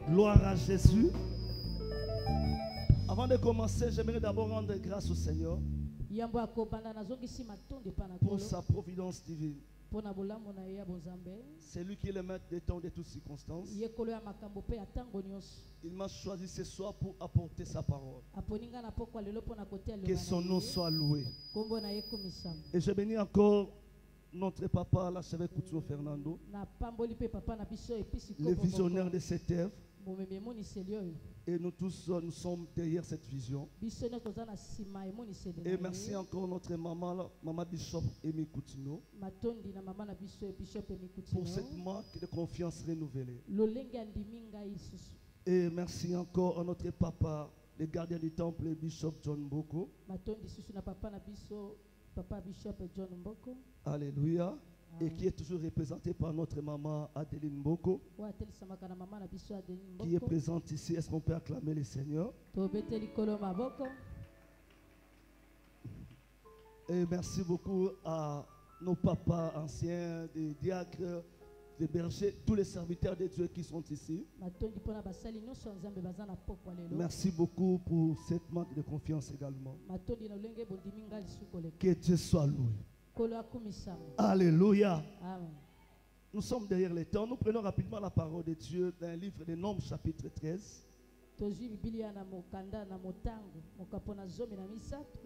Gloire à Jésus. Avant de commencer, j'aimerais d'abord rendre grâce au Seigneur pour sa providence divine. C'est lui qui est le maître des temps de toutes circonstances. Il m'a choisi ce soir pour apporter sa parole. Que son nom soit loué. Et je bénis encore notre papa, l'archevêque Couture Fernando, le visionnaire de cette œuvre. Et nous tous, nous sommes derrière cette vision. Et merci encore notre maman, Maman Bishop Amy Coutinho, pour cette marque de confiance renouvelée. Et merci encore à notre papa, le gardien du temple, le Bishop John Mboko. Alléluia. Et qui est toujours représenté par notre maman Adeline Mboko, qui est présente ici. Est-ce qu'on peut acclamer le Seigneur? Et merci beaucoup à nos papas anciens, des diacres, des bergers, tous les serviteurs de Dieu qui sont ici. Merci beaucoup pour cette marque de confiance également. Que Dieu soit loué. Alléluia. Amen. Nous sommes derrière les temps. Nous prenons rapidement la parole de Dieu dans le livre des Nombres chapitre 13.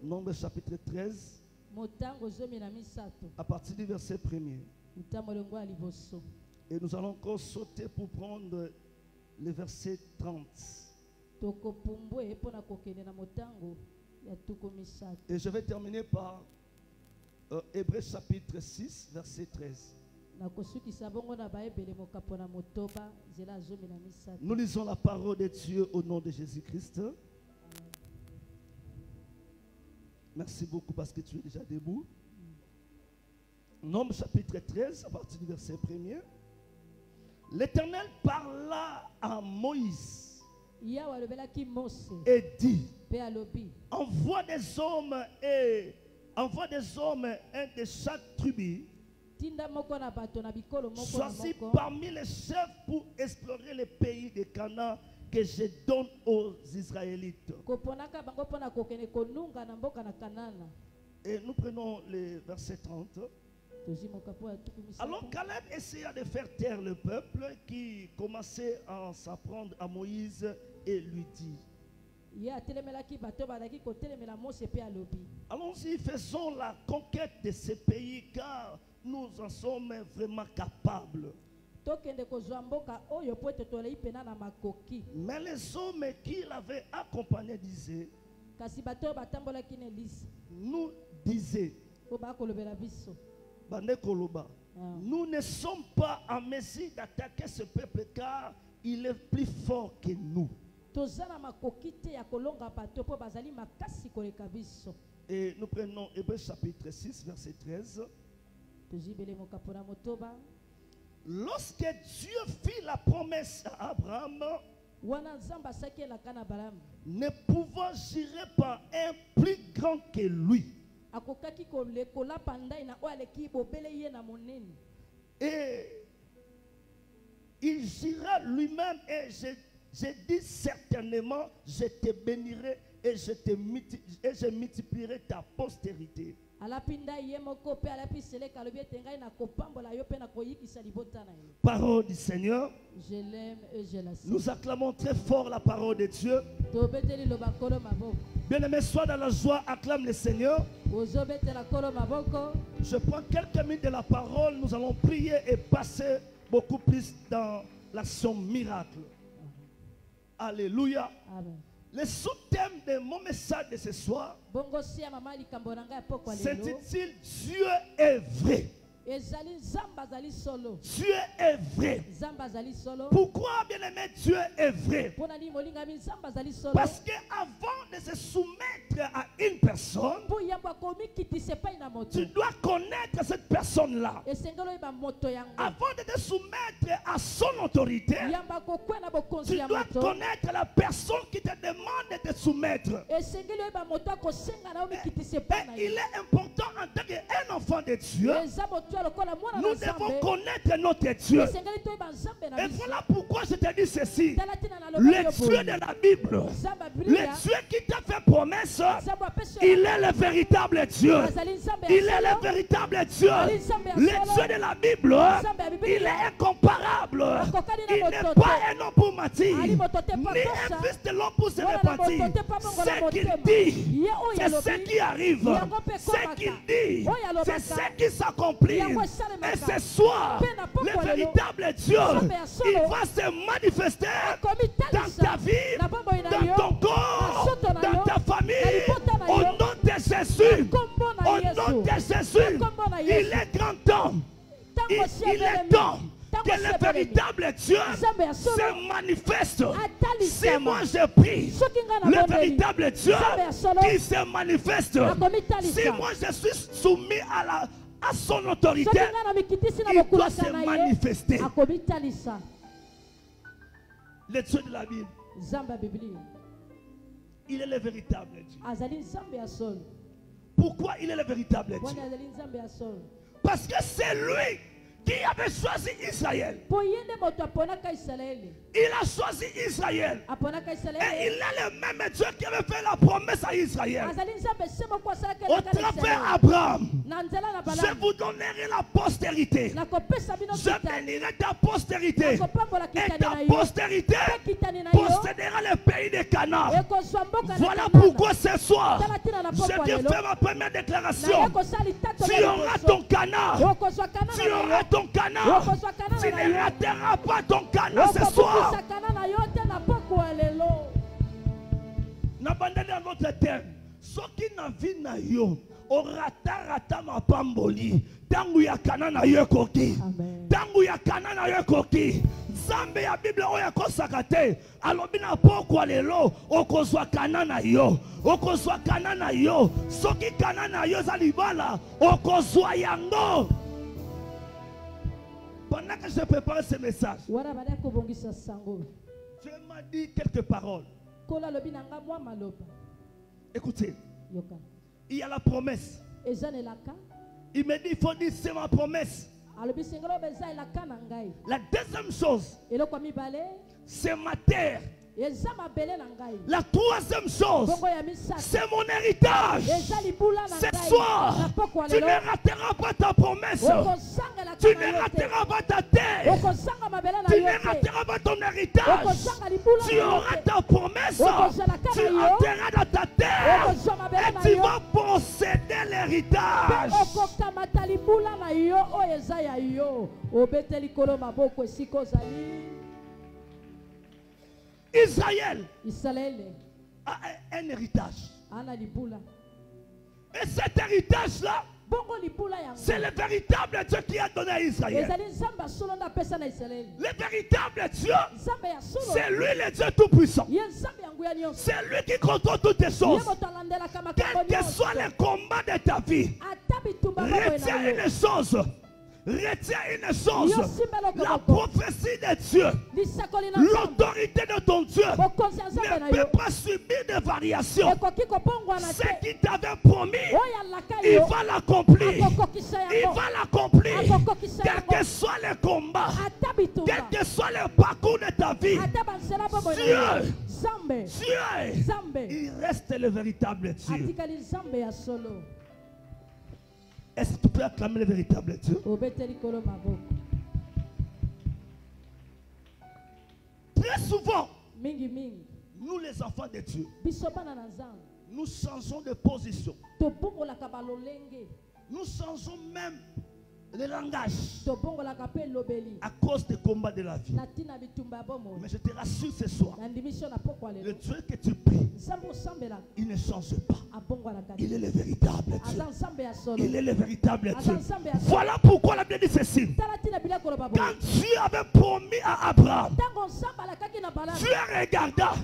Nombres chapitre 13. À partir du verset 1er. Et nous allons encore sauter pour prendre le verset 30. Et je vais terminer par Hébreux chapitre 6, verset 13. Nous lisons la parole de Dieu au nom de Jésus-Christ. Merci beaucoup parce que tu es déjà debout. Nombre chapitre 13, à partir du verset 1er. L'Éternel parla à Moïse et dit: envoie des hommes un de chaque tribu, choisis parmi les chefs pour explorer le pays de Canaan que je donne aux Israélites. Et nous prenons le verset 30. Alors Caleb essaya de faire taire le peuple qui commençait à s'apprendre à Moïse et lui dit: allons-y, faisons la conquête de ce pays car nous en sommes vraiment capables. Mais les hommes qui l'avaient accompagné disaient, nous disaient, nous ne sommes pas en mesure d'attaquer ce peuple car il est plus fort que nous. Et nous prenons Hébreux chapitre 6, verset 13. Lorsque Dieu fit la promesse à Abraham, ne pouvant jurer par un plus grand que lui, et il jura lui-même, et je dis certainement, je te bénirai et je multiplierai ta postérité. Parole du Seigneur. Je l'aime et je la sais. Nous acclamons très fort la parole de Dieu. Bien-aimé, sois dans la joie, acclame le Seigneur. Je prends quelques minutes de la parole. Nous allons prier et passer beaucoup plus dans l'action miracle. Alléluia. Amen. Le sous-thème de mon message de ce soir s'intitule Dieu est vrai. Dieu est vrai. Pourquoi, bien-aimé, Dieu est vrai? Parce qu'avant de se soumettre à une personne, tu dois connaître cette personne-là. Avant de te soumettre à son autorité, tu dois connaître la personne qui te demande de te soumettre. Et il est important en tant qu'un enfant de Dieu Nous devons connaître notre Dieu. Et voilà pourquoi je te dis ceci. Le Dieu de la Bible, le Dieu qui t'a fait promesse, il est le véritable Dieu. Il est le véritable Dieu. Le Dieu de la Bible, il est incomparable. Il n'est pas un homme pour mentir, ni un fils de l'homme pour se repentir. Ce qu'il dit, c'est ce qui arrive. Ce qu'il dit, c'est ce qui s'accomplit. Et ce soir, le véritable Dieu, il va se manifester dans ta vie, dans ton corps, dans ta famille. Au nom de Jésus, au nom de Jésus, il est grand temps. Il est temps que le véritable Dieu se manifeste. Si moi je prie, le véritable Dieu qui se manifeste. Si moi je suis soumis à son autorité, il doit se manifester. Le Dieu de la Bible, il est le véritable Dieu. Pourquoi il est le véritable Dieu? Parce que c'est lui qui avait choisi Israël. Il a choisi Israël. Et il est le même Dieu qui avait fait la promesse à Israël. Au travers Abraham, je vous donnerai la postérité. Je bénirai ta postérité. Et ta postérité possédera le pays de Canaan. Voilà pourquoi ce soir, je vais faire ma première déclaration. Tu auras ton Canaan. Tu auras ton Canaan. Tu ne rateras pas ton Canaan ce soir. N'abandonnez à notre terme. Ce qui n'a vu na yo, o rata ma pamboli. Tangu ya Canaan na yo koki. Tangu ya Canaan na yo koki. Zambe ya Bible oya kosakate. Alobi na pokwa lelo, okozwa Canaan na yo. Okozwa Canaan na yo. Soki Canaan na yo za libala, okozwa yango. Pendant que je prépare ce message, Dieu m'a dit quelques paroles. Écoutez, il y a la promesse. Il me dit, il faut dire, c'est ma promesse. La deuxième chose, c'est ma terre. La troisième chose, c'est mon héritage. Ce soir, tu ne rateras pas ta promesse. Tu ne rateras pas ta terre. Tu ne rateras pas ton héritage. Tu auras ta promesse. Tu entreras dans ta terre. Et tu vas posséder l'héritage. Israël a un héritage. Et cet héritage-là, c'est le véritable Dieu qui a donné à Israël. Le véritable Dieu, c'est lui le Dieu tout-puissant. C'est lui qui contrôle toutes les choses. Quel que soit le combat de ta vie, retiens une chose. Retiens une chose, la prophétie de Dieu, l'autorité de ton Dieu ne peut pas subir de variations. Ce qu'il t'avait promis, il va l'accomplir. Il va l'accomplir. Quel que soit le combat, quel que soit le parcours de ta vie, Dieu, il reste le véritable Dieu. Est-ce que tu peux acclamer le véritable Dieu? Très souvent, nous les enfants de Dieu, nous changeons de position. Nous changeons même le langage à cause des combats de la vie. Mais je te rassure ce soir, le Dieu que tu pries, il ne change pas. Il est le véritable Dieu. Il est le véritable Dieu. Voilà pourquoi la Bible dit ceci. Quand Dieu avait promis à Abraham, Dieu regarda,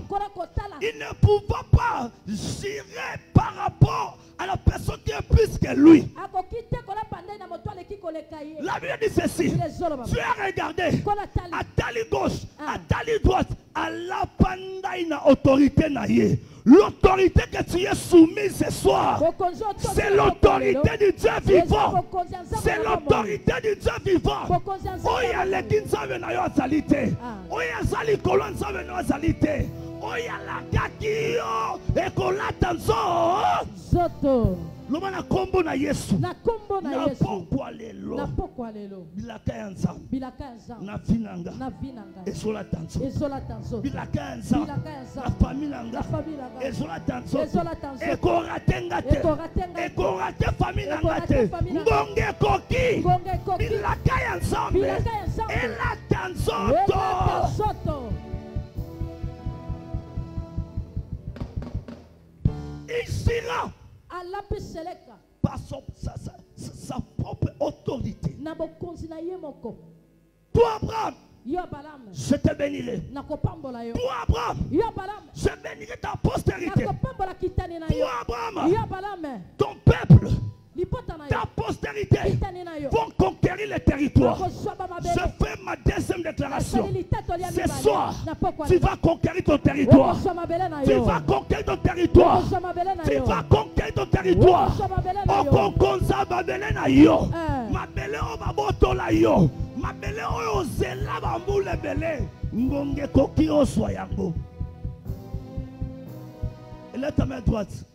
il ne pouvait pas gérer par rapport à la personne qui est plus que lui. La Bible dit ceci. Tu as regardé à tali gauche, à tali droite, à la pandaï na autorité na ye. L'autorité que tu es soumise ce soir, c'est l'autorité du Dieu vivant. C'est l'autorité du Dieu vivant. Oya le kinzave na yo azalite. Oya zali kolon zave na azalite. Oya la kakio ekolata nzo. Loma na kombo na Yesu. Na kombo na Yesu. Na pokwa lelo. Bilaka ya nzambe. Bilaka ya nzambe. Na vinanga. Na vinanga. Ezola tanzo. Ezola tanzo. Bilaka ya nzambe. Bilaka ya nzambe. Na famille nanga. Na famille nanga. Ezola tanzo. Ezola tanzo. Ekoratenga te. Ekoratenga. Ekorate famille nanga te. Ngonge koki. Ngonge koki. Bilaka ya nzambe. Bilaka ya nzambe. Ela tanzo. Ela tanzo. Il sera par sa propre autorité. Toi, Abraham, je te bénirai. Toi, Abraham, je bénirai ta postérité. Toi, Abraham, ton peuple, ta postérité vont conquérir le territoire. Je fais ma deuxième déclaration. Ce soir, tu vas conquérir ton territoire. Tu vas conquérir ton territoire. Tu vas conquérir ton territoire. Okokonza babele na yo. Mabele o baboto la yo. Mabele o zela bambule bele. Ngonge koki o soyango. Elle est ta main droite.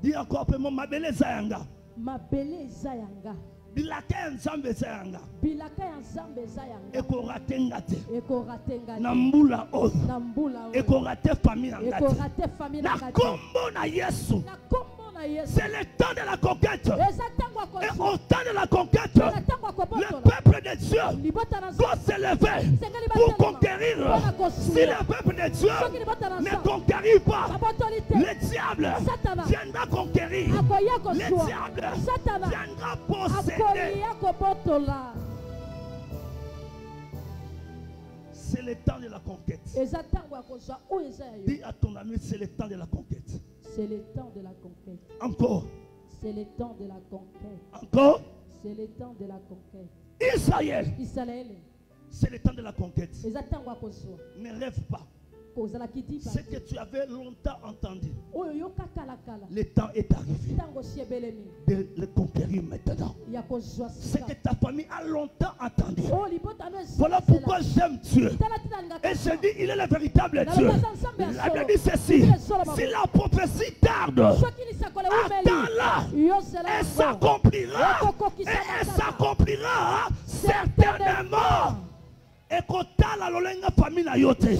Dis encore peu ma belle zayanga. Ma belle zayanga. Bilaka nzambe zayanga. Bilaka nzambe zayanga. Eko ratenga te. Eko ratenga. Nambula o. Nambula o. Eko rate famille ngate. Eko rate famille ngate. Na kombo na Yesu. Na kombo na Yesu. C'est le temps de la conquête. Et au temps de la conquête, le peuple de Dieu doit s'élever pour conquérir. Si le peuple de Dieu ne conquérit pas, le diable viendra conquérir. Le diable viendra posséder. C'est le temps de la conquête. Dis à ton ami, c'est le temps de la conquête. C'est le temps de la conquête. Encore. C'est le temps de la conquête. Encore. C'est le temps de la conquête. Israël. Israël. C'est le temps de la conquête. Ne rêve pas. Ce que tu avais longtemps entendu, le temps est arrivé de le conquérir maintenant. Ce que ta famille a longtemps entendu. Voilà pourquoi j'aime Dieu. Et je dis, il est le véritable Dieu. La Bible dit ceci: si la prophétie tarde, attends-la, elle s'accomplira. Et elle s'accomplira certainement. Ekotala lolenga famille na yote.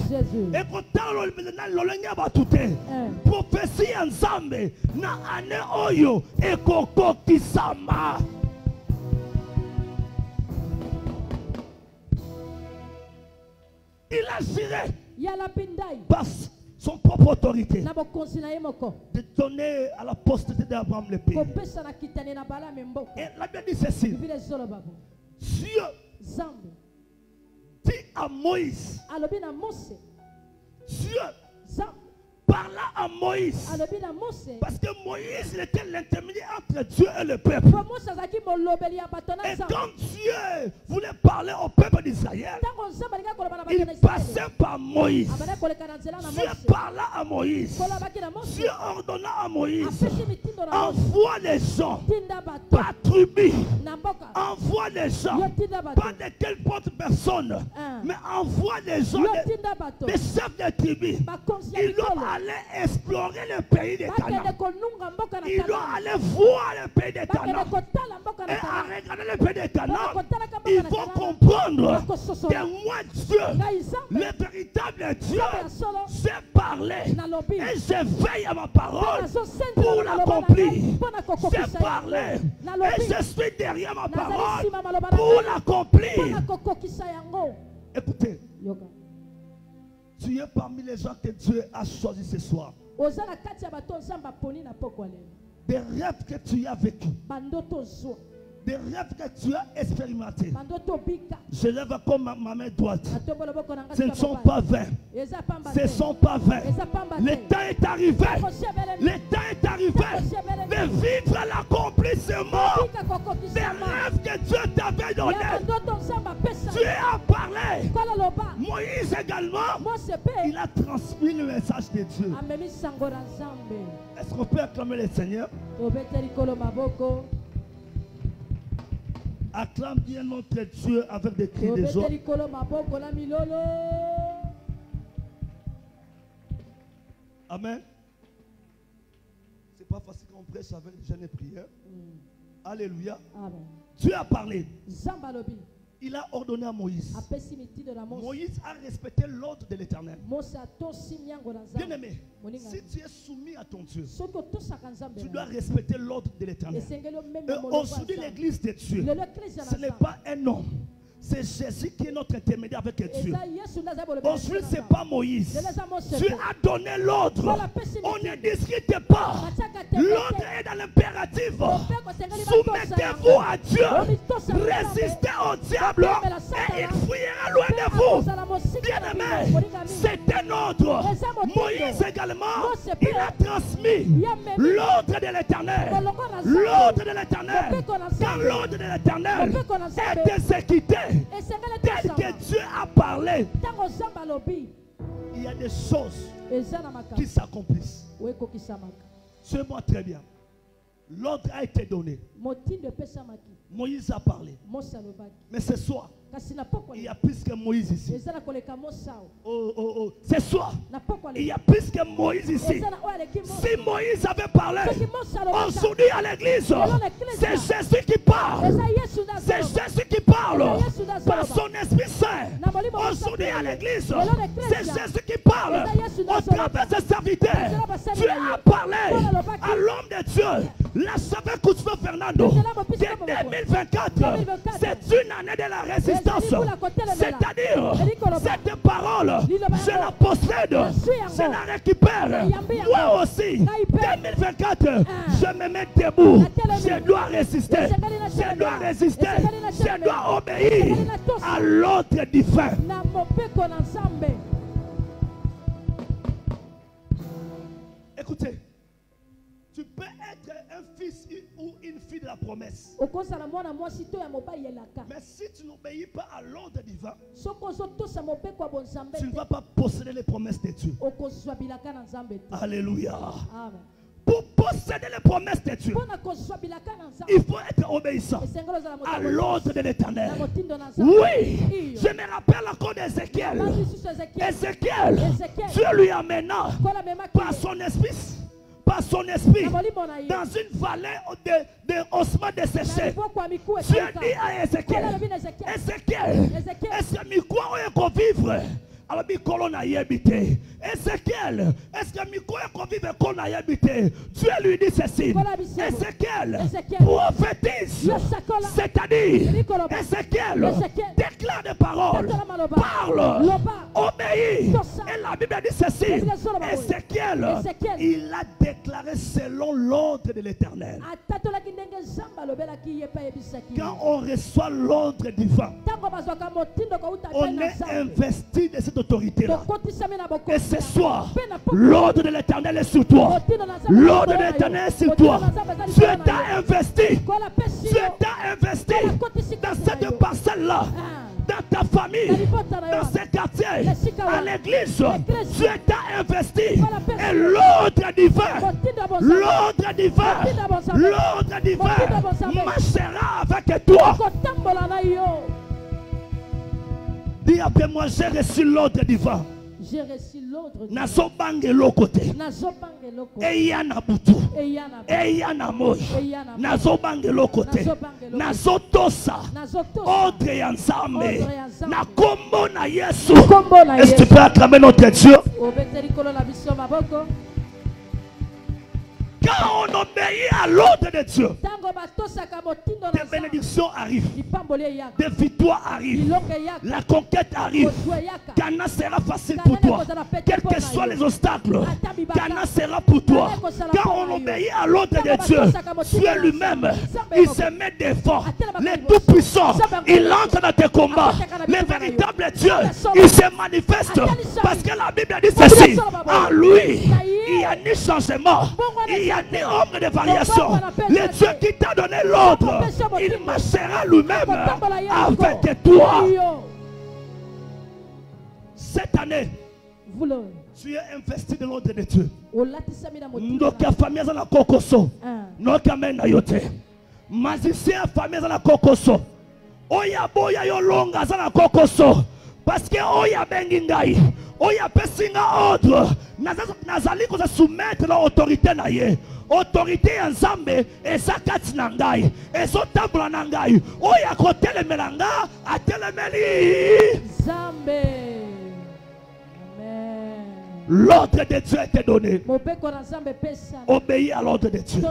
Ekotala lolenga batute. Prophétie ensemble na ane oyo ekokokisama. Il a juré par son propre autorité de donner à la postérité d'Abraham le pays. Et la Bible dit ceci: Dieu dit à Moïse, Dieu parla à Moïse, parce que Moïse était l'intermédiaire entre Dieu et le peuple. Et quand Dieu voulait parler au peuple d'Israël, il passait par Moïse. Dieu parla à Moïse. Dieu ordonna à Moïse: envoie les gens, pas tribu, envoie les gens, pas de quelle autre personne, mais envoie les gens, des chefs de tribu. Ils doivent aller explorer le pays de Canaan. Ils doivent aller voir le pays de Canaan. Et à regarder le pays de Canaan, ils vont comprendre que moi, Dieu, le véritable Dieu, j'ai parlé et je veille à ma parole pour l'accomplir. J'ai parlé et je suis derrière ma parole pour l'accomplir. Écoutez, tu es parmi les gens que Dieu a choisis ce soir. Des rêves que tu as vécus, Des rêves que tu as expérimentés. Je lève comme ma main droite. Ce ne sont pas vains. Ce ne sont pas vains. Le temps est arrivé. Le temps est arrivé de vivre l'accomplissement des rêves que Dieu t'avait donnés. Dieu a parlé. Moïse également. Il a transmis le message de Dieu. Est-ce qu'on peut acclamer le Seigneur? Acclame bien notre Dieu avec des cris de joie. Amen. C'est pas facile qu'on prêche avec les jeunes prières. Alléluia. Amen. Dieu a parlé. Il a ordonné à Moïse. Moïse a respecté l'ordre de l'Éternel. Bien aimé, si tu es soumis à ton Dieu, tu dois respecter l'ordre de l'Éternel. Aujourd'hui, l'église de Dieu, ce n'est pas un homme. C'est Jésus qui est notre intermédiaire avec Dieu. Aujourd'hui, ce n'est pas Moïse. Dieu a donné l'ordre. On ne discute pas. L'ordre est dans l'impératif. Soumettez-vous à Dieu. Résistez au diable et il fuyera loin de vous. Bien-aimé, c'est un ordre. Moïse également, il a transmis l'ordre de l'Éternel. L'ordre de l'Éternel. Quand l'ordre de l'Éternel est exécuté, tel que Dieu a parlé, il y a des choses qui s'accomplissent. Suis-moi très bien. L'ordre a été donné. Moïse a parlé. Mais ce soir, il y a plus que Moïse ici. Ce soir, il y a plus que Moïse ici. Si Moïse avait parlé, aujourd'hui à l'église, c'est Jésus qui parle. C'est Jésus qui parle par son Esprit Saint. Aujourd'hui à l'église, c'est Jésus qui parle au travers de sa vie. Dieu a parlé à l'homme de Dieu. La saveur Couture Fernando de 2024, c'est une année de la résistance. C'est-à-dire, cette parole, je la possède, je la récupère. Moi aussi, 2024, je me mets debout. Je dois résister. Je dois résister. Je dois obéir à l'autre divin. Écoutez. Tu peux être un fils ou une fille de la promesse. Mais si tu n'obéis pas à l'ordre divin, tu ne vas pas posséder les promesses de Dieu. Alléluia. Amen. Pour posséder les promesses de Dieu, il faut être obéissant à l'ordre de l'Éternel. Oui, je me rappelle encore d'Ézéchiel. Ézéchiel, Dieu lui amena par son esprit dans une vallée de ossements desséchés. Dieu dit à Ézéchiel, est-ce que Miko est vivre? Alors Miko n'a habité. Ézéchiel, est-ce que Miko est vivre qu'on a habité? Dieu lui dit ceci. Ézéchiel, prophétise. C'est-à-dire, Ézéchiel déclare des paroles, parle, obéit. Et la Bible dit ceci. Ézéchiel, il a déclaré selon l'ordre de l'Éternel. Quand on reçoit l'ordre divin, on est investi de cette autorité-là. Et ce soir, l'ordre de l'Éternel est sur toi. L'ordre de l'Éternel est sur toi. Dieu t'a investi. Dieu t'a investi dans cette parcelle-là, dans ta famille, dans ce quartier, à l'église. Dieu t'a investi. Et l'ordre divin, marchera avec toi. Dis après moi, j'ai reçu l'ordre divin. J'ai reçu l'ordre divin. Nazobange lokote. Eyana butu. Eyana moy. Nazobange lokote. Nazotosa. Ordre ya Nzambe. Na kombo na Yesu. Est-ce que tu peux acclamer notre Dieu? Quand on obéit à l'ordre de Dieu, des bénédictions arrivent, des victoires arrivent, la conquête arrive. Cana sera facile pour toi. Quels que soient les obstacles, Cana sera pour toi. Quand on obéit à l'ordre de Dieu, Dieu lui-même, il se met devant. Les tout-puissants, il entre dans tes combats. Les véritables dieux, il se manifeste. Parce que la Bible dit ceci: en lui, il n'y a ni changement, il n'y a ni ombre de variation. Le Dieu qui t'a donné l'ordre, il marchera lui-même avec toi. Cette année, tu es investi de l'ordre de Dieu. Noka famille za na kokoso. Noka mena yote. Magicien famille za na kokoso. Oya boya yo longa za na kokoso. Parce que oya bengi ngai. Oya pesinga ordre. Nazali ko se soumettre l'autorité na ye. Autorité ya Nzambe ezakati na ngai. Ezotambola na ngai. Oya ko telemela nga atelemeli Nzambe. L'ordre de Dieu été donné. Obéis à l'ordre de Dieu.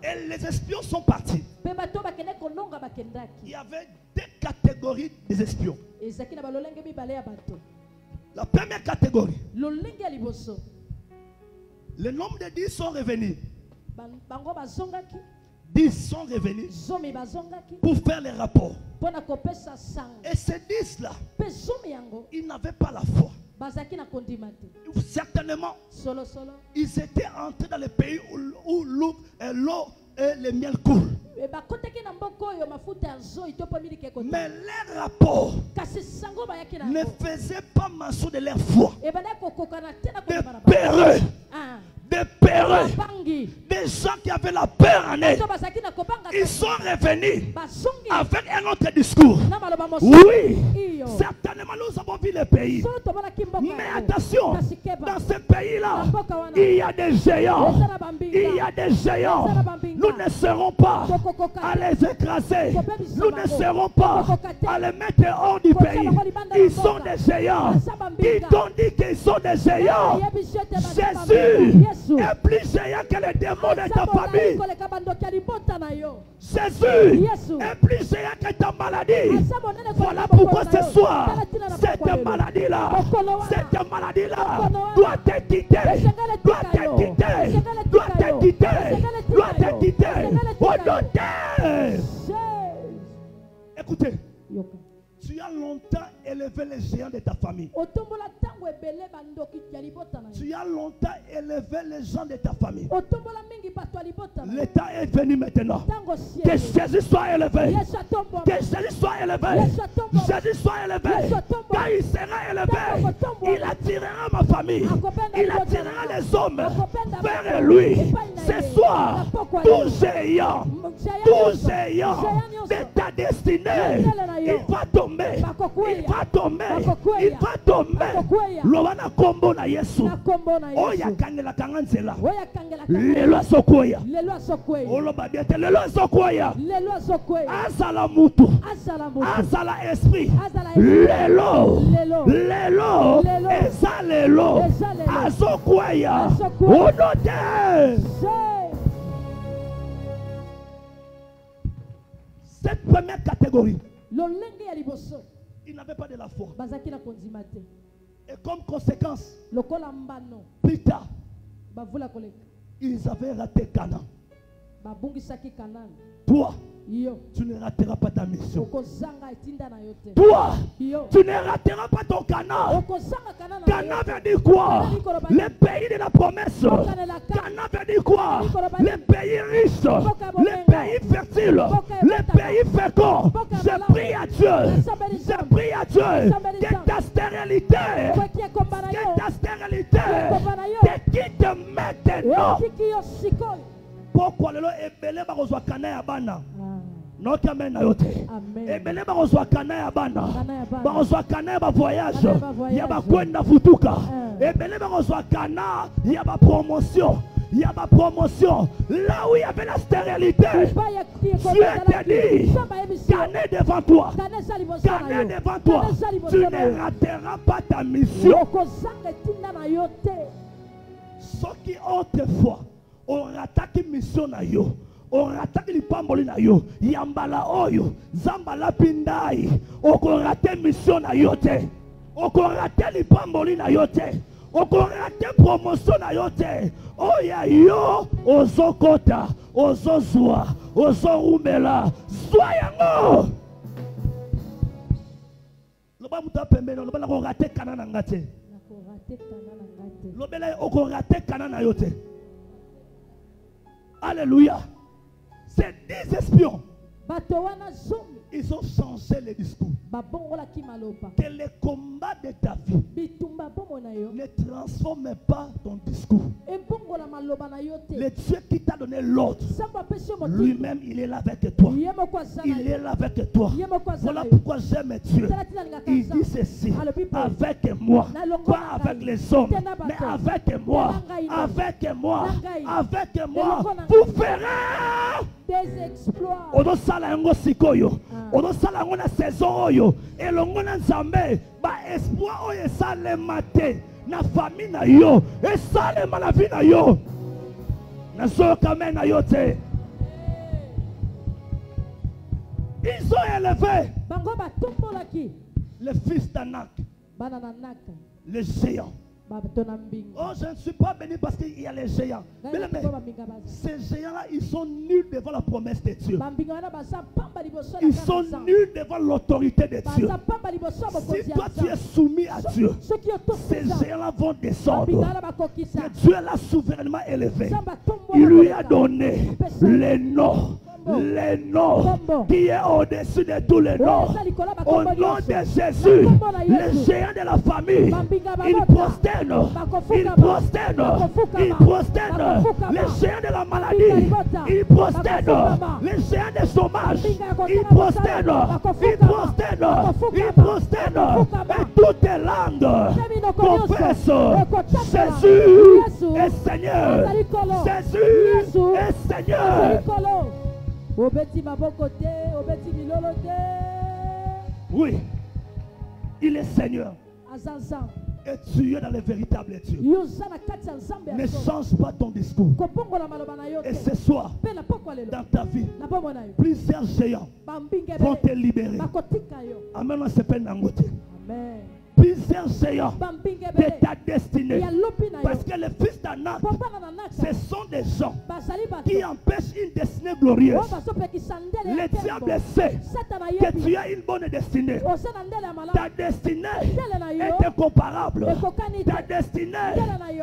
Et les espions sont partis. Il y avait deux catégories des espions. La première catégorie, le nombre de 10 sont revenus. 10 sont revenus pour faire les rapports. Et ces 10-là, ils n'avaient pas la foi. Certainement, ils étaient entrés dans le pays où l'eau et le miel coulent. Mais leur rapport ne faisait pas mention de leur foi. Des péreux, des gens qui avaient la peur en eux, ils sont revenus avec un autre discours. Oui, certainement nous avons vu le pays. Mais attention, dans ce pays-là, il y a des géants. Il y a des géants. Nous ne serons pas à les écraser. Nous ne serons pas à les mettre hors du pays. Ils sont des géants. Qui t'ont dit qu'ils sont des géants? Jésus est plus géant que les démons de ta famille. Jésus est plus géant que ta maladie. Voilà pourquoi ce soir, cette maladie-là doit te quitter. Doit te quitter. Doit te quitter. Doit te quitter. Au nom de... Écoutez. Tu as longtemps élevé les géants de ta famille. Tu as longtemps élevé les gens de ta famille. Le temps est venu maintenant. Que Jésus soit élevé. Que Jésus soit élevé. Jésus soit élevé. Quand il sera élevé, il attirera ma famille. Il attirera les hommes vers lui. Ce soir, tout géant de ta destinée, il va tomber. Il va tomber. Il va tomber. Loana kombo na Yesu. Oya kangela kanganzela. Lelo sokoya. Oloba biete lelo sokoya. Azala mutu. Azala esprit. Lelo. Eza lelo. Azokoya. Onote. Cette première catégorie, il n'avait pas de la foi. Et comme conséquence, plus tard, ils avaient raté Canaan. Toi, tu ne rateras pas ta mission. Toi, tu ne rateras pas ton Canaan. Canaan veut dire quoi? Le pays de la promesse. Canaan veut dire quoi? Le pays riche, le pays fertile, le pays fécond. Je prie à Dieu. Je prie à Dieu que ta stérilité te quitte maintenant. Pourquoi le ebele ba kozwa kana ya bana? Noki amen na yote. Ebele ba kozwa kana ya bana. Ba kozwa kana ya ba voyage. Ya ba kwenda futuka. Ebele ba kozwa kana ya ba promotion. Il y a ma promotion. Là où il y avait la stérilité, Dieu t'a dit, Canet devant toi. Canet devant toi. Tu ne rateras pas ta mission. Ceux qui autrefois orataki mission na yo, orataki lipamboli na yo, yambala oyo, zambala pindai, okorate mission na yo te, okorate lipamboli na yo te, okorate promotion na yo te, oya yo, ozokota, ozozwa, ozorumela, zwa yango. Loba muta pembeno, loba na korate kanana ngate. Lobela okorate kanana yote. Alléluia. Ces 10 espions, ils ont changé le discours. Que le combat de ta vie ne transforme pas ton discours. Le Dieu qui t'a donné l'ordre, lui-même, il est là avec toi. Il est là avec toi. Voilà pourquoi j'aime Dieu. Il dit ceci: avec moi, pas avec les hommes, mais avec moi, avec moi, avec moi, vous ferez des exploits. Odo sala yango sikoyo, odo sala yango na saison oyo, elongo na Nzambe, ba espoir oyo esalema te na famille na yo, esalema na vie na yo, na soka me na yo te. Ils ont élevé le fils d'Anak, le géant. Oh, je ne suis pas béni parce qu'il y a les géants. Mais ces géants-là, ils sont nuls devant la promesse de Dieu. Ils sont nuls devant l'autorité de Dieu. Si toi tu es soumis à Dieu, ces géants-là vont descendre. Que Dieu l'a souverainement élevé. Il lui a donné les noms. Les noms qui est au-dessus de tous les noms. Au nom de Jésus, les géants de la famille, ils prosternent, ils prosternent, ils prosternent. Les géants de la maladie, ils prosternent. Les géants du chômage, ils prosternent, ils prosternent, ils prosternent. Et toutes les langues confessent: Jésus est Seigneur. Jésus est Seigneur. Oui, il est Seigneur. Et tu es dans le véritable Dieu. Ne change pas ton discours. Et ce soir, dans ta vie, plusieurs géants vont te libérer. Amen. Amen. Plusieurs géants de ta destinée. Parce que les fils d'Anak, ce sont des gens qui empêchent une destinée glorieuse. Le diable sait que tu as une bonne destinée. Ta destinée est incomparable. Ta destinée,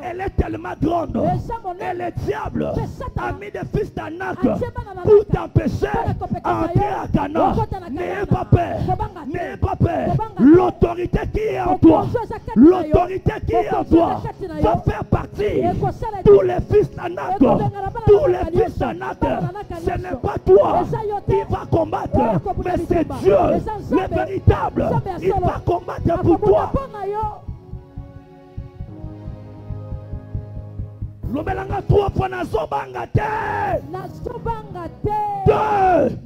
elle est tellement grande. Et le diable a mis des fils d'Anak pour t'empêcher d'entrer à Canaan. N'ayez pas peur. N'ayez pas peur. L'autorité qui est en toi, l'autorité qui est en toi va faire partie tous les fils d'Anak. Tous les fils d'Anak. Ce n'est pas toi qui va combattre, mais c'est Dieu, le véritable. Il va combattre pour toi. Lobelanga 3 fois nazobanga te. Nazobanga te. 2.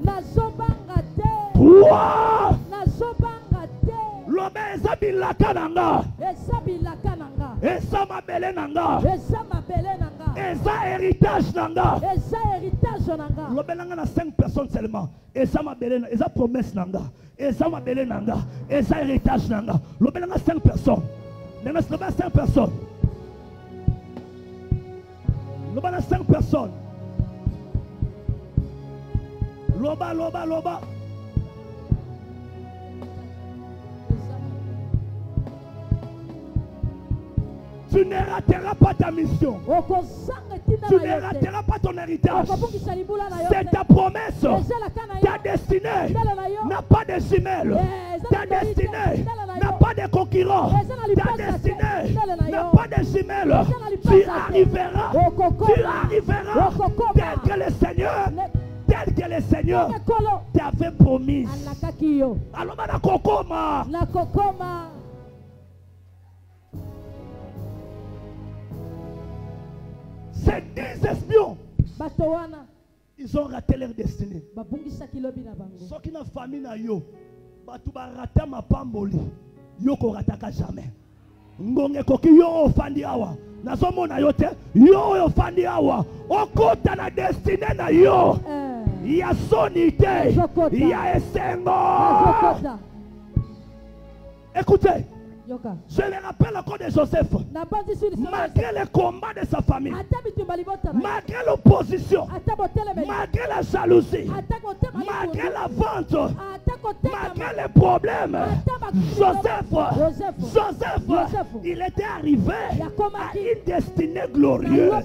Nazobanga te. 3. Nazobanga te. Lobe eza bilaka nanga. Eza bilaka nanga. Eza mabele nanga. Eza mabele nanga. Eza héritage nanga. Eza héritage nanga. Lobelanga na 5 personnes seulement. Eza mabele nanga. Eza promesse nanga. Eza mabele nanga. Eza héritage nanga. Lobelanga 5 personnes. Nanga loba 5 personnes. Loba na 5 personnes. Loba, loba, loba. Tu ne rateras pas ta mission. Tu ne rateras pas ton héritage. C'est ta promesse. Ta destinée n'a pas de jumelles. Ta destinée n'a pas de concurrents. Ta destinée n'a pas de jumelles. Tu arriveras. Tu arriveras tel que le Seigneur t'avait promis. Alors, la kokoma. Ces 10 espions, ils ont raté leur destinée. Ce qui n'a famille na yo, batu barata ma pamboli, yo ko rataka jamais. ngonge koki yo ofandi awa nazomona yo te yo ofandi awa okota na destine na yo ya soni te ya esengo. Écoutez, je me rappelle encore de Joseph. Malgré les combats de sa famille, malgré l'opposition, malgré la jalousie, malgré la vente, malgré les problèmes, Joseph, il était arrivé à une destinée glorieuse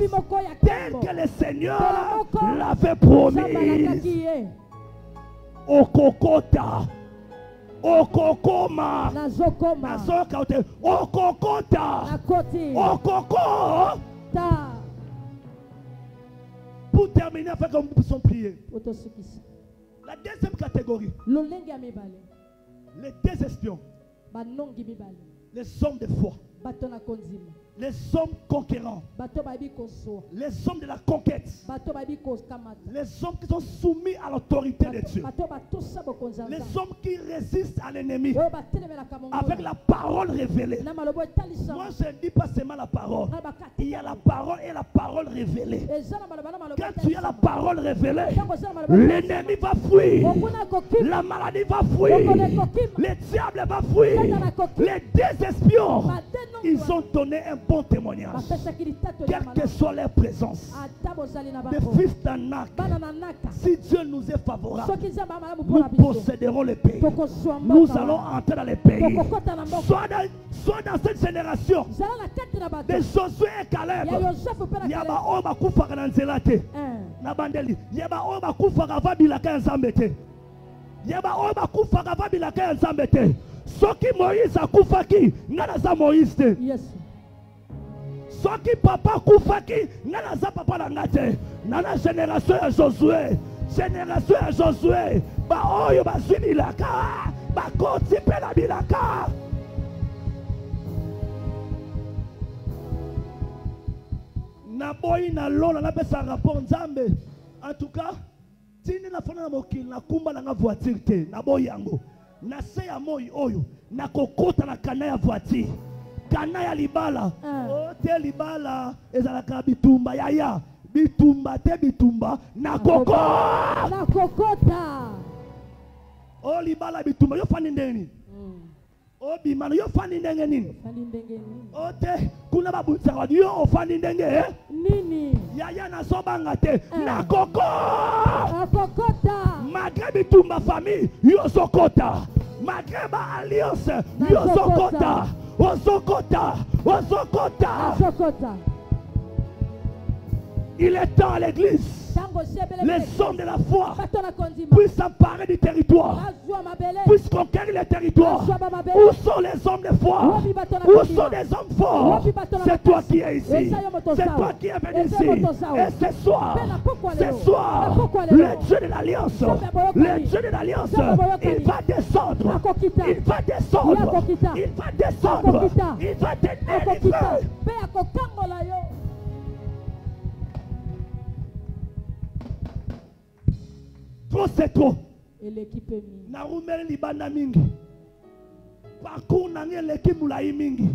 telle que le Seigneur l'avait promise. Au Kokota. Okokoma Nazokoma Nazoka Okokota Nakoti Okokota. Pour terminer, afin que nous puissions prier. La deuxième catégorie, les deux espions, les hommes de foi, les hommes conquérants, les hommes de la conquête, les hommes qui sont soumis à l'autorité de Dieu, les hommes qui résistent à l'ennemi avec la parole révélée. Moi je ne dis pas seulement la parole, il y a la parole et la parole révélée. Quand tu as la parole révélée, l'ennemi va fuir, la maladie va fuir, le diable va fuir. Les deux espions, ils ont donné un bon témoignage, quelle que soit leur présence. Les fils d'Anak, si Dieu nous est favorable, nous posséderons le pays. Nous allons entrer dans les pays. Soit dans cette génération de Josué et Caleb, il y a ba oba kufa na nzela te na bandeli, il y a ba oba kufa kava bilaka ya Nzambe te, il y a ba oba kufa kava bilaka ya Nzambe te. Soki Moïse akufaki ngana za Moïse te. Yes. Soki papa kufaki ngana za papa na ngate. Nana génération ya Josué. Génération ya Josué. Ba oyo ba bilaka. Ba koti pe la bilaka. Na boyi na lola na pesa rapport Nzambe. En tout cas, tini na fona na mokili na kumba na voiture te. Na boyi yango. Na se ya moi oyo na kokota na kana ya voiture kana ya libala o te libala ezalaka bitumba yaya bitumba te bitumba na kokota o libala bitumba yo fani ndeni o bimano yo fani ndenge nini o te kuna babutsa yo ofani ndenge nini yaya na sobanga te na kokota malgré bitumba famille yo sokota, malgré ma alliance yo sokota, osokota. Il est temps à l'église, les hommes de la foi puissent s'emparer du territoire, puissent conquérir le territoire. Où sont les hommes de foi? Où sont les hommes forts? C'est toi qui es ici, c'est toi qui es venu ici. Et ce soir, le Dieu de l'Alliance, il va descendre, il va descendre, il va tenir les feux. Trop c'est trop. Et l'équipe est mise. Na rumeli libanda mingi. Parcours na nge l'équipe mulai mingi.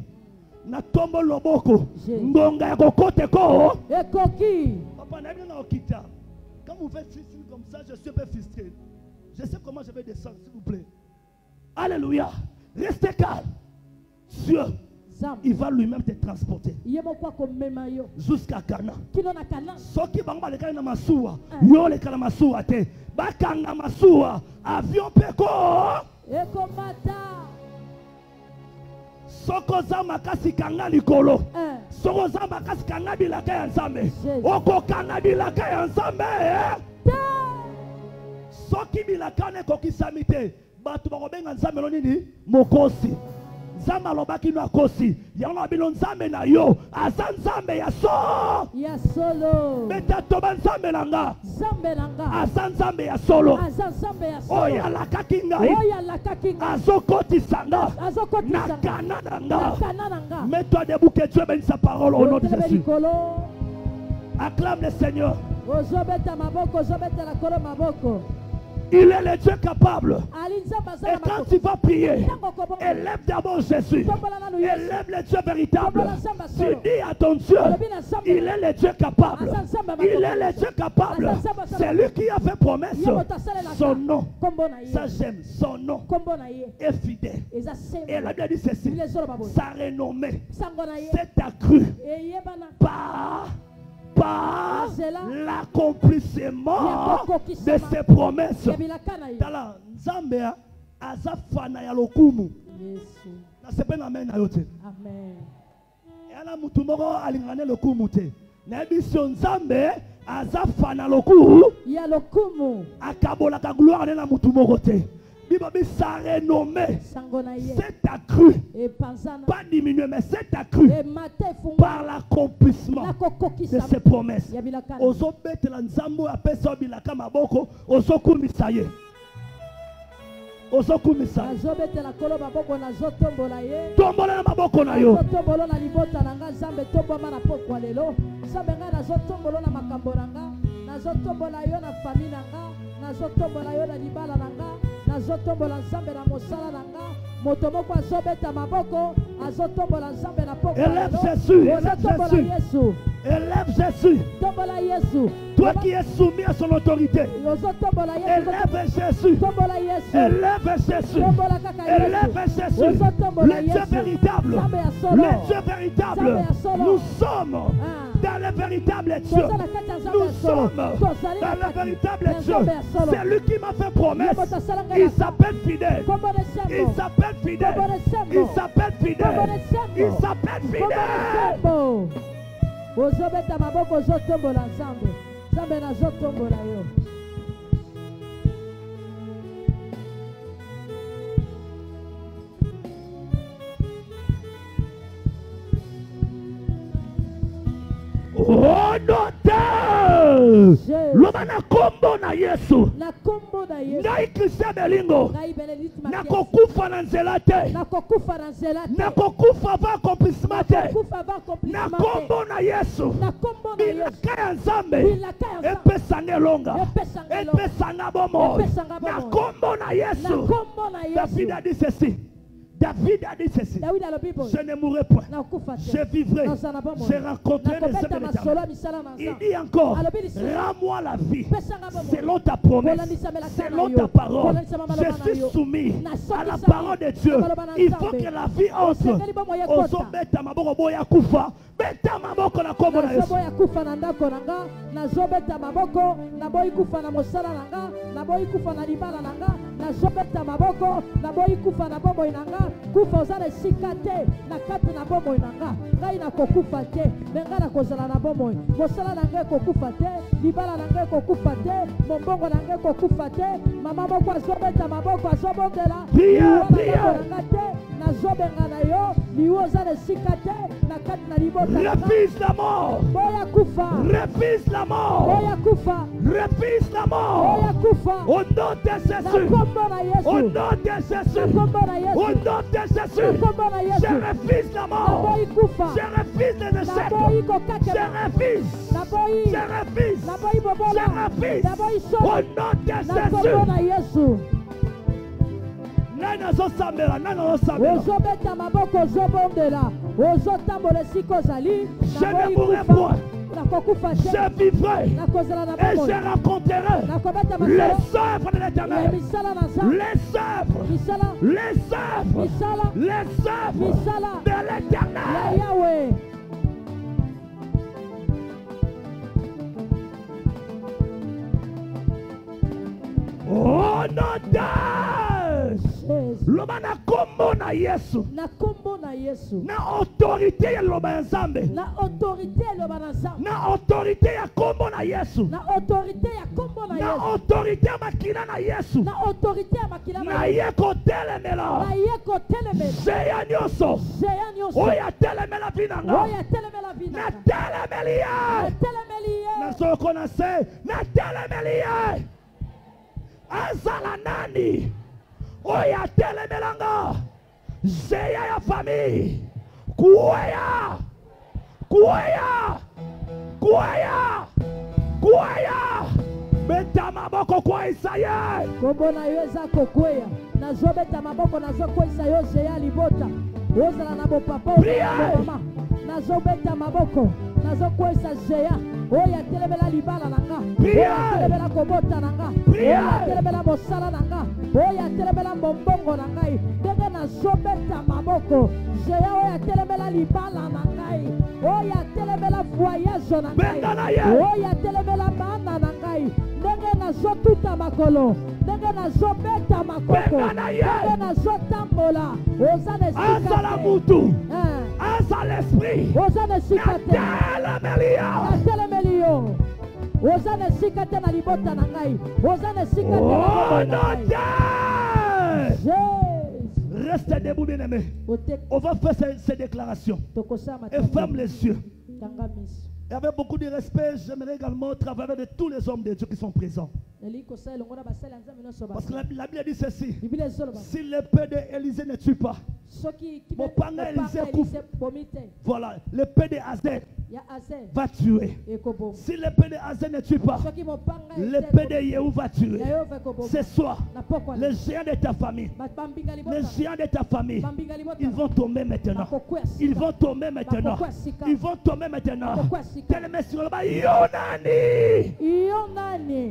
Na tombo loboko. Ngonga ya kokote ko. Ekoki. Papa na bien na okita. Quand vous faites ceci comme ça, je suis un peu frustré. Je sais comment je vais descendre, s'il vous plaît. Alléluia. Restez calme. Dieu, il va lui-même te transporter jusqu'à Cana. Soki bangba le kana masuwa, yo le kana masuwa te. Bakanga masuwa, avion peko. Soko zama kasi kanga likolo. Soko zama kasi kanga bilaka ya Nzambe. Oko kanga bilaka ya Nzambe. Soki bilaka ne kokisami te. Batu bakobenga Nzambe lo nini? Mokosi. Nzambe alobaki no akosi. Yango abilo Nzambe na yo. Aza Nzambe ya so. Ya solo. Beta toba Nzambe nanga. Nzambe nanga. Aza Nzambe ya solo. Aza Nzambe ya solo. Oya lakaki ngai. Oya lakaki ngai. Azokoti sanga. Azokoti sanga. Nakana nanga. Nakana nanga. Mets-toi debout que Dieu bénisse sa parole au nom de Jésus. Acclame le Seigneur. il est le Dieu capable. Et quand tu vas prier, élève d'abord Jésus. Élève le Dieu véritable. Tu dis à ton Dieu, il est le Dieu capable. Il est le Dieu capable. C'est lui qui a fait promesse. Son nom, ça j'aime, son nom est fidèle. Et la Bible dit ceci, sa renommée s'est accrue par l'accomplissement de ses promesses. Tala Nzambe azafana ya lokumu. Nasepena amen na yote. Amen. Et ala mutu moko alingane lokumu te. Na biso Nzambe azafana lokumu. Ya lokumu. Akabola ka gloire na mutu moko te. Bible sa renommée s'est accrue, pas diminué, mais s'est accrue par l'accomplissement de ses promesses. Ozo bete la nzambo apesa bilaka maboko, ozo kumisaye. Ozo kumisaye. Ozo bete la kolo maboko na zoto mbolaye. Tombola na maboko na yo. Zoto mbolo na libota nanga zambe tombo mana pokwa lelo. Zambe nga na zoto mbolo na makambo nanga, na zoto mbolo yo na famille nanga, na zoto mbolo yo na libala nanga. Azotombola nzambe na mosala nanga moto moko azobeta maboko azotombola nzambe na poko. Élève Jésus, élève Jésus. Élève Jésus. Tombola Yesu. Toi qui es soumis à son autorité. Élève Jésus. Élève Jésus. Élève Jésus. Le Dieu véritable. Le Dieu véritable. Nous sommes dans le véritable Dieu. Nous sommes dans le véritable Dieu. C'est lui qui m'a fait promesse. Il s'appelle fidèle. Il s'appelle fidèle. Il s'appelle fidèle. Il s'appelle fidèle. Ozobeta maboko zotombola nzambe. Nzambe na zotombola yo. Oh note! Loba na kombo na Yesu. Na kombo na Yesu. Ngai Christian Belingo. Nakokufa na nzela te. Nakokufa na nzela te. Nakokufa va accomplissement te. Nakokufa va accomplissement. Na kombo na Yesu. Na kombo na Yesu. Bilaka ya Nzambe. Epesa nelonga. Epesa na bomo. Na kombo na Yesu. Na kombo na Yesu. David a dit ceci. David a dit ceci. Je ne mourrai point. Je vivrai. Je rencontrerai le Seigneur de l'Éternel. Il dit encore, rends-moi la vie selon ta promesse, selon ta parole. Je suis soumis à la parole de Dieu. Il faut que la vie entre. Ozo beta maboko boya kufa. Beta maboko na kombo na Yesu. Boya kufa na ndako nanga. Nazo beta maboko. Na boyi kufa na mosala nanga. Na boyi kufa na libala nanga. Nazo beta maboko. Na boyi kufa na bobo nanga. Kufa ozala esika te na kati na bomoi na nga ngai nakokufa te me ngai nakozala na bomoi mosala na ngai ekokufa te libala na ngai ekokufa te mombongo na ngai ekokufa te mama moko azobeta maboko azobongela na nga te nazobenga na yo liwo oza na esika te na kati na libota refuse la mort boya kufa refuse la mort boya kufa refuse la mort boya kufa au nom de Jésus au nom de Jésus au nom de Jésus je refuse la mort je refuse les échecs je refuse au nom de Jésus nana zosambela ozobeta maboko ozobondela ozotambola esika ozali je ne mourrai point je vivrai et je rencontrerai les œuvres de l'Éternel les œuvres de l'Éternel. Oh non, loba na kombo na Yesu. Na kombo na Yesu. Na autorité ya loba ya Nzambe. Na autorité loba na Nzambe. Na autorité ya kombo na Yesu. Na autorité ya kombo na Yesu. Na autorité ya makila na Yesu. Na autorité ya makila na Yesu. Na ye kotelemela. Na ye kotelemela. Zeya nyonso. Zeya nyonso. Oya telemela binanga. Oya telemela binanga. Na telemeli ye. Na telemeli ye. Na soko na se. Na telemeli ye. Azala nani. Oya telemelanga. Zeya ya famille. Kuya. Kuya. Kuya. Kuya. beta maboko kwa Isaïe. Kombona yo eza kokweya. Nazobeta maboko nazokwesa yo zeya libota. Ozala na bo papa na mama. Nazobeta maboko nazokwesa zeya. Oya telebela libala nanga. Oya telebela kobota nanga. Oya telebela mosala nanga. Oya telebela mbongo nangai. Ndenge nazobeta maboko zeya oya telebela libala nangai. Oya telebela voyage nangai. Oya telebela bana nangai. Ndenge nazotuta makolo. Ndenge nazobeta makoko. Ndenge nazotambola. Ozane sikate. Azala mutu. Azala l'esprit. Ozane sikate. Natelemelio. Ozane sikate na libota nangai. Ozane sikate na libota. Reste debout, bien-aimé. On va faire ces déclarations. Et ferme les yeux. Et avec beaucoup de respect, j'aimerais également travailler de tous les hommes de Dieu qui sont présents. Parce que la Bible dit ceci. Si l'épée d'Élisée ne tue pas, mon père Élisée coupe. Voilà, l'épée d'Azel va tuer. Si l'épée d'Azel ne tue pas, l'épée de Yehou va tuer. Ce soir, les géants de ta famille, ils vont tomber maintenant. Ils vont tomber maintenant. Ils vont tomber maintenant.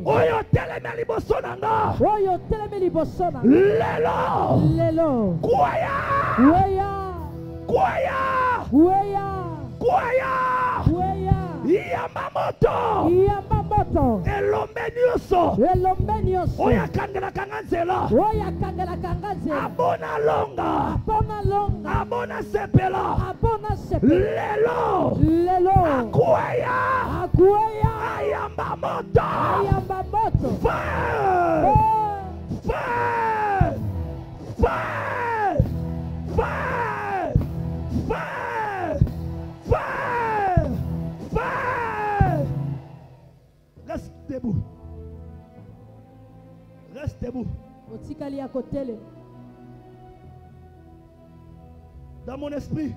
Oyo teleme liboso nanga. Oyo teleme liboso nanga. Lelo. Kwaya. Yamba moto. Elombe nyonso. Oya kangela kanganzela. Abona longa. Abona sepela. Lelo. Akwaya. Ayamba moto. Fire. Reste debout. Dans mon esprit,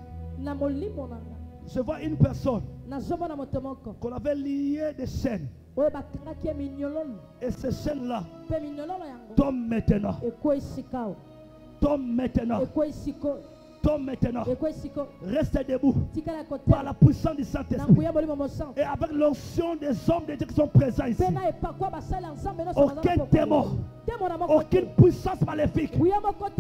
je vois une personne qu'on avait liée des chaînes. Et ces chaînes-là tombent maintenant. Tombe maintenant. Reste debout par la puissance du Saint-Esprit et avec l'onction des hommes de Dieu qui sont présents ici. Aucun démon, aucune puissance maléfique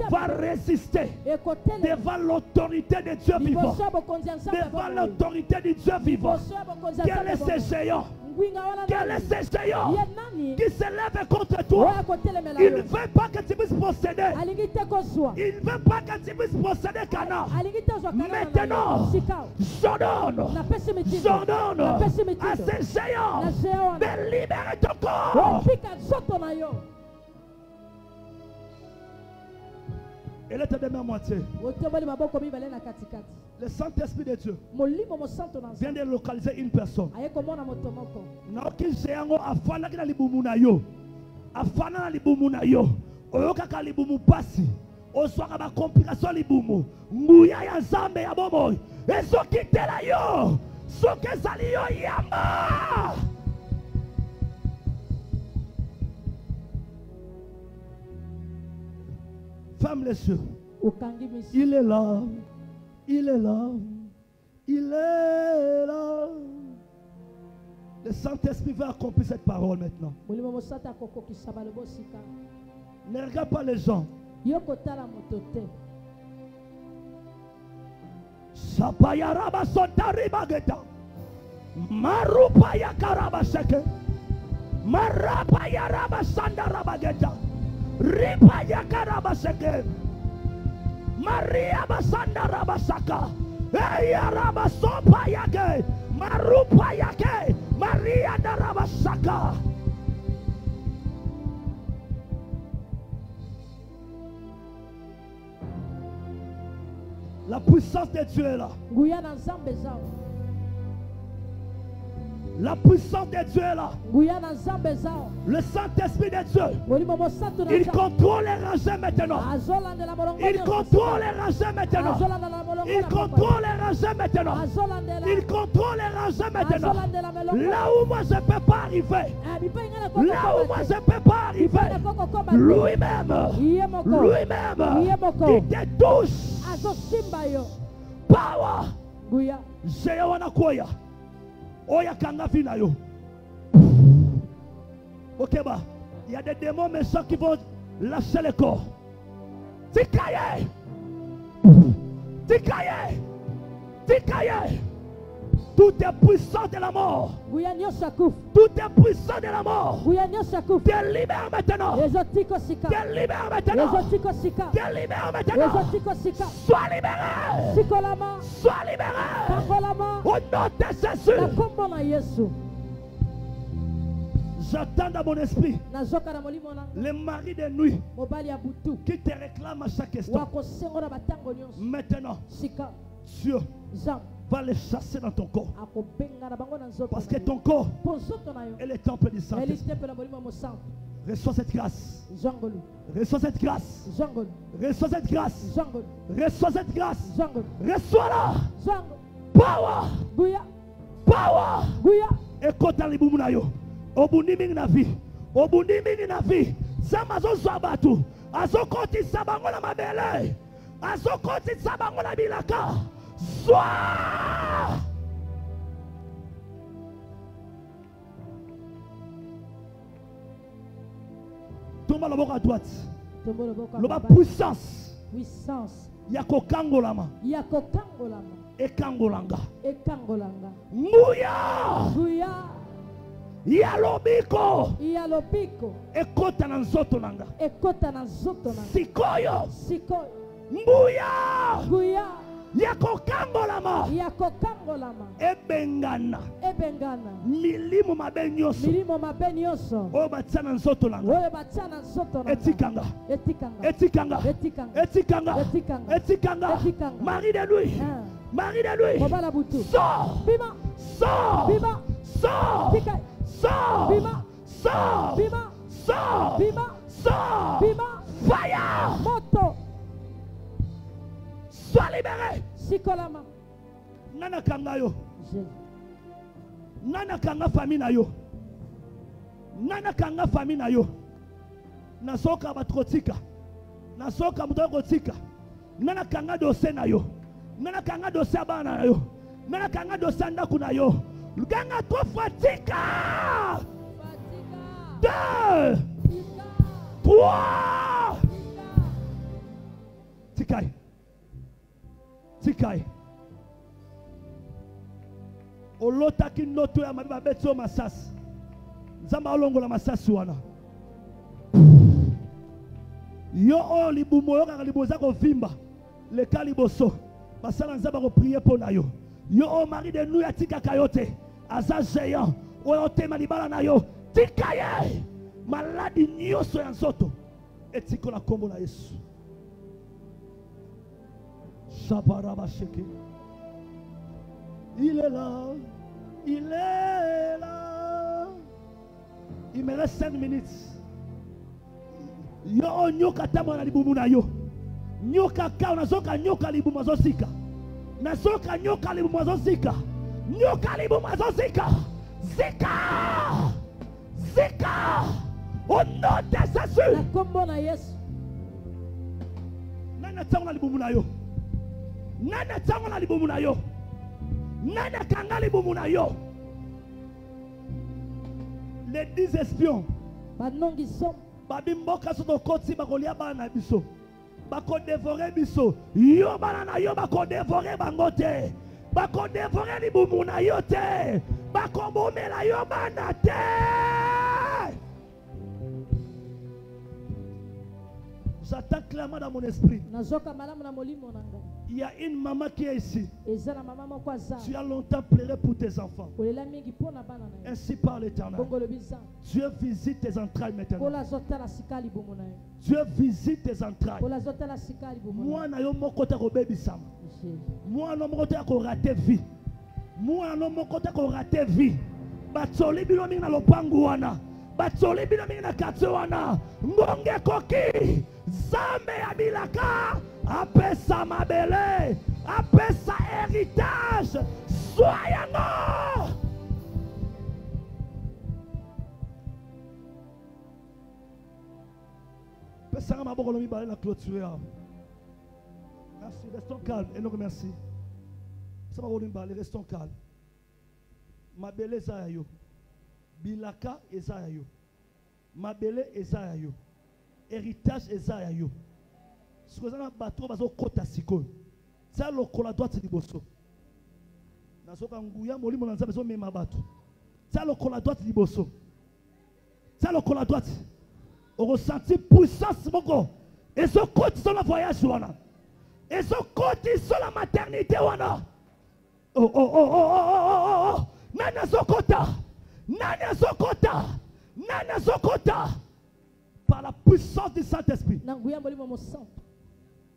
va résister devant l'autorité de Dieu vivant. Devant l'autorité du Dieu vivant. Quel est ce géant? Quel est ce géant qui se lève contre toi? Il ne veut pas que tu puisses posséder. Il ne veut pas que tu puisses posséder Cana. Maintenant, j'ordonne à ce géant de libérer ton corps. Elle est de même moitié. Le Saint-Esprit de Dieu vient de localiser une personne. Ferme les yeux. Il est là. Il est là. Il est là. Le Saint-Esprit va accomplir cette parole maintenant. Ne regarde pas les gens. Sapayaraba sotari bageta. Marupa yakaraba seke. Marapa yaraba sandara bageta. Ripa yakaraba seke. Maria basanda rabasaka. Eya rabasopa yake. Marupa yake. Maria darabasaka. La puissance de Dieu est là. La puissance de Dieu est là. Le Saint-Esprit de Dieu, il contrôle les rangées maintenant. Il contrôle les rangées maintenant. Il contrôle les rangées maintenant. Il contrôle les rangées maintenant. Là où moi je ne peux pas arriver. Là où moi je ne peux pas arriver. Lui-même. Lui-même. Il te touche. Power. J'ai wana koya. Oya kanga vina yo. Ok bah. Il y a des démons méchants qui vont lâcher le corps. Tikaye. Tikaye. Tikaye. Tout est puissant de la mort. Tout est puissant de la mort. Te libère maintenant. Te libère maintenant. Te libère maintenant. Sois libéré. Sois libéré. Au nom de Jésus. J'attends dans mon esprit les maris de nuit qui te réclament à chaque instant. Maintenant, Dieu va les chasser dans ton corps. Parce que ton corps est le temple du Saint-Esprit. Reçois cette grâce. Reçois cette grâce. Reçois cette grâce. Reçois cette grâce. Reçois-la. Power. Power. Écoute à l'ibumunayo. Obuniming na vie. Obuniming na vie. Zamazo Zabatu. Azokoti sabango na mabele. Azokoti sabango na bilaka. Sois. Tomba la boca à droite. La puissance. Puissance. Yako kangolama. Yako kangolama. Ekangolanga. Ekangolanga. Muya. Muya. Yalobiko. Yalobiko. Ekota na nzoto nanga. Ekota na nzoto nanga. Sikoyo. Sikoyo. Mbuya. Mbuya. Yako kangolama. Yako kangolama. Ebengana. Ebengana. Milimo mabenyoso. Milimo mabenyoso. O batsana nzoto nanga. O batsana nzoto nanga. Etikanga. Etikanga. Etikanga. Etikanga. Etikanga. Etikanga. Etikanga. Etikanga. Marie de nuit. Marie de nuit. Mobala butu. Sors. Bima. Sors. Bima. Sors. Tika. Sors. Bima. Sors. Bima. Sors. Bima. Sors. Bima. Fire. Moto. Sois libéré. Sikolama. Nana kanga yo. Nana kanga famille na yo. Nana kanga famille na yo. Nasoka batrotika. Nasoka mutokotika. Nana kanga dose na yo. Nana kanga dose abana na yo. Nana kanga dose ndaku na yo. Ganga to fatika. 2 3 Tikai. Tikai. Olota kinoto ya mabiba beto masas. Zamba olongo la masas wana. Yo o libumo yo kaka liboza ko vimba. Le kaliboso. Basala nzaba ko prier pour na yo. Yo o mari de nous ya tika kayote. Aza géant. O te malibala na yo. Tikaye. Maladi nyoso ya nzoto. Etiko na kombo na Yesu. Il est là, il est là. Il me reste 5 minutes. Yo nyoka tamana libumu na yo. Nyoka ka unazoka nyoka libumu azosika. Nazoka nyoka libumu azosika. Nyoka libumu azosika. Zika. Zika. Au nom de Jésus. La kombo na Yesu. Nana tamana libumu na yo. Nana tamana libumu na yo. Nana kanga libumu na yo. Les 10 espions. Banongi som. Babimboka soto koti bakolia bana biso. Bako dévorer biso. Yo bana na yo bako dévorer bangote. Bako dévorer libumu na yo te. Bako bomela yo bana te. J'attends clairement dans mon esprit. Il y a une maman qui est ici. Tu as longtemps pleuré pour tes enfants. Ainsi parle l'Éternel. Dieu visite tes entrailles maintenant. Dieu visite tes entrailles. Moi, je suis côté bébé Sam. Moi, je suis côté vie. Moi, je suis côté raté vie. Batsoli bilomi na lopangu wana. Batsoli bilomi na katso wana. Ngonge koki. Zambe abilaka. Apesa mabele. appelle ça héritage. Soyons. Merci, restons calmes et nous remercions. Restons calmes. Mabele Ezayayo. Bilaka Ezayayo. Mabele Ezayayo. Héritage Ezayayo. Ce que vous avez bateau, vous avez kota siko. C'est le cola droite de bosso. Nasoka nguya moli mon anza beso mema bateau. C'est le cola droite de bosso. C'est le cola droite. On ressentit puissance moko. Et ce côté sur le voyage wana. Et ce côté sur la maternité wana. Oh oh oh oh oh oh oh. Nana Sokota. Nana Sokota. Nana Sokota. Par la puissance du Saint-Esprit.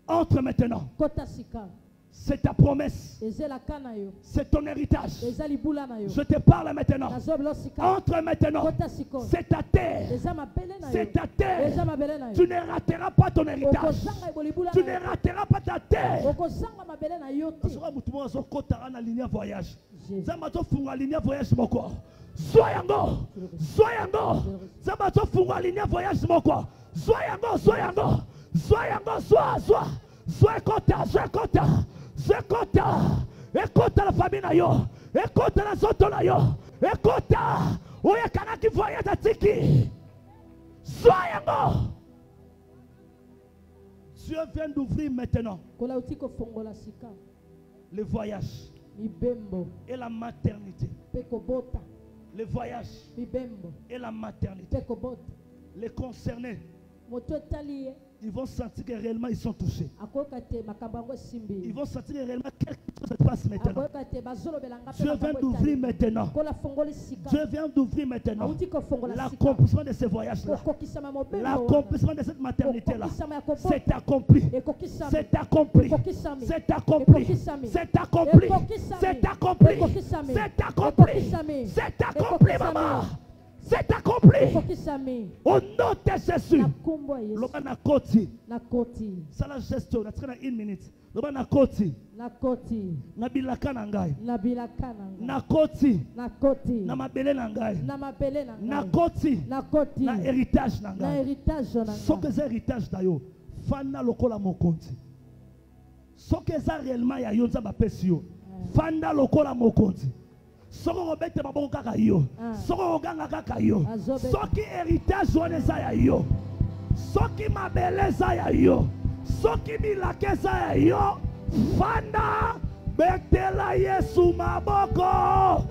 Entre maintenant. C'est ta promesse. C'est ton héritage. Je te parle maintenant. Entre maintenant. C'est ta terre. C'est ta terre. Tu ne rateras pas ton héritage. Tu ne rateras pas ta terre. Soyons-nous. Soyons-nous. Zabato funga ligne voyage moko. Soyons-nous. Soyons-nous. Soyons-nous. Sois content. Écoute la famille na yo. Écoute la zoto na yo. Écoute. Oya kanaki voyage atiki. Soyons-nous. Dieu vient d'ouvrir maintenant le voyage et la maternité. Le voyage et la maternité. Les concernés, ils vont sentir que réellement ils sont touchés. Ils vont sentir que réellement quelque chose se passe maintenant. Dieu vient d'ouvrir maintenant. Dieu vient d'ouvrir maintenant l'accomplissement de ce voyage-là. L'accomplissement de cette maternité-là. C'est accompli. C'est accompli. C'est accompli. C'est accompli. C'est accompli. C'est accompli. C'est accompli, maman. C'est accompli. Au nom de Jésus. Loba na koti. Ça la gestion. Na traîne une minute. Loba na koti. Na bilaka na ngai. Na koti. Na mabele na ngai. Na koti. Na héritage na ngai. Ce que c'est héritage d'ailleurs. Fana lokola mokonzi. Ce que c'est réellement ya yonza ba pesio. Fana lokola mokonzi. Soko robete maboko kaka yo. Soko oganga kaka yo. Soki héritage wana za ya yo. Soki mabele za ya yo. Soki bilake za ya yo. Fanda betela Yesu maboko.